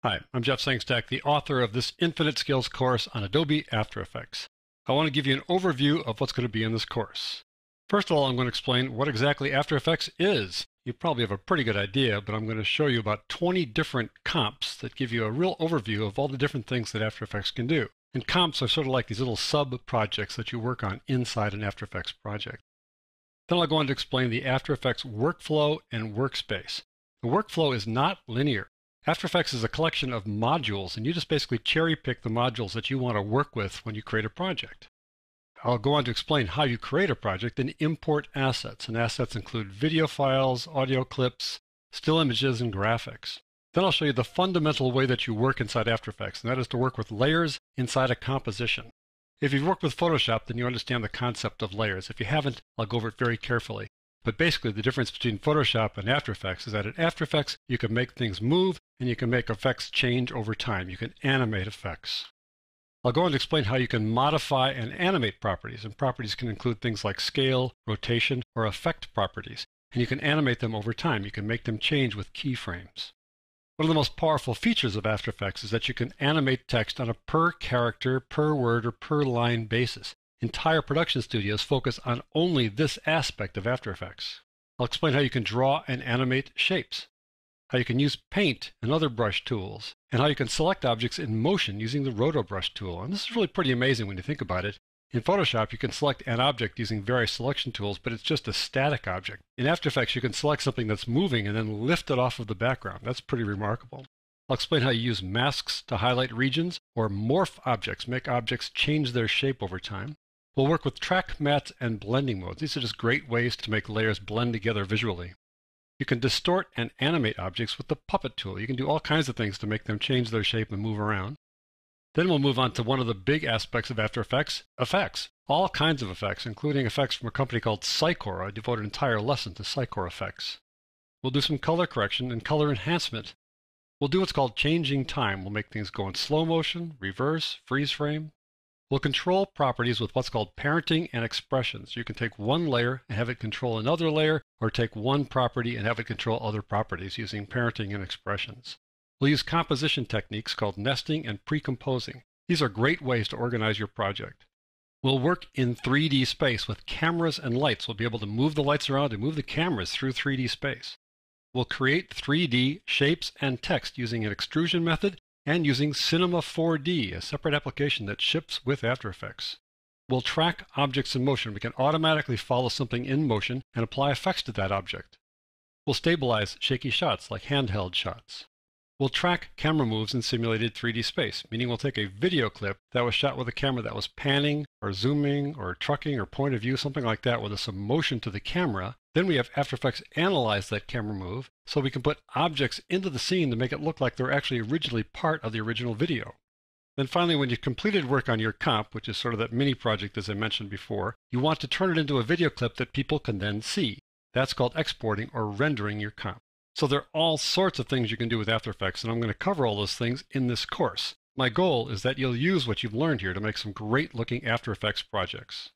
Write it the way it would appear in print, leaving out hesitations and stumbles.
Hi, I'm Jeff Sangstack, the author of this Infinite Skills course on Adobe After Effects. I want to give you an overview of what's going to be in this course. First of all, I'm going to explain what exactly After Effects is. You probably have a pretty good idea, but I'm going to show you about 20 different comps that give you a real overview of all the different things that After Effects can do. And comps are sort of like these little sub-projects that you work on inside an After Effects project. Then I'll go on to explain the After Effects workflow and workspace. The workflow is not linear. After Effects is a collection of modules, and you just basically cherry pick the modules that you want to work with when you create a project. I'll go on to explain how you create a project and import assets, and assets include video files, audio clips, still images, and graphics. Then I'll show you the fundamental way that you work inside After Effects, and that is to work with layers inside a composition. If you've worked with Photoshop, then you understand the concept of layers. If you haven't, I'll go over it very carefully. But basically, the difference between Photoshop and After Effects is that in After Effects, you can make things move, and you can make effects change over time. You can animate effects. I'll go on to explain how you can modify and animate properties, and properties can include things like scale, rotation, or effect properties, and you can animate them over time. You can make them change with keyframes. One of the most powerful features of After Effects is that you can animate text on a per character, per word, or per line basis. Entire production studios focus on only this aspect of After Effects. I'll explain how you can draw and animate shapes, how you can use paint and other brush tools, and how you can select objects in motion using the Roto Brush tool. And this is really pretty amazing when you think about it. In Photoshop, you can select an object using various selection tools, but it's just a static object. In After Effects, you can select something that's moving and then lift it off of the background. That's pretty remarkable. I'll explain how you use masks to highlight regions, or morph objects, make objects change their shape over time. We'll work with track mats and blending modes. These are just great ways to make layers blend together visually. You can distort and animate objects with the puppet tool. You can do all kinds of things to make them change their shape and move around. Then we'll move on to one of the big aspects of After Effects, effects. All kinds of effects, including effects from a company called Sycor. I devote an entire lesson to Sycor effects. We'll do some color correction and color enhancement. We'll do what's called changing time. We'll make things go in slow motion, reverse, freeze frame. We'll control properties with what's called parenting and expressions. You can take one layer and have it control another layer, or take one property and have it control other properties using parenting and expressions. We'll use composition techniques called nesting and pre-composing. These are great ways to organize your project. We'll work in 3D space with cameras and lights. We'll be able to move the lights around and move the cameras through 3D space. We'll create 3D shapes and text using an extrusion method and using Cinema 4D, a separate application that ships with After Effects. We'll track objects in motion. We can automatically follow something in motion and apply effects to that object. We'll stabilize shaky shots like handheld shots. We'll track camera moves in simulated 3D space, meaning we'll take a video clip that was shot with a camera that was panning or zooming or trucking or point of view, something like that, with some motion to the camera. Then we have After Effects analyze that camera move so we can put objects into the scene to make it look like they're actually originally part of the original video. Then finally, when you've completed work on your comp, which is sort of that mini project as I mentioned before, you want to turn it into a video clip that people can then see. That's called exporting or rendering your comp. So there are all sorts of things you can do with After Effects, and I'm going to cover all those things in this course. My goal is that you'll use what you've learned here to make some great looking After Effects projects.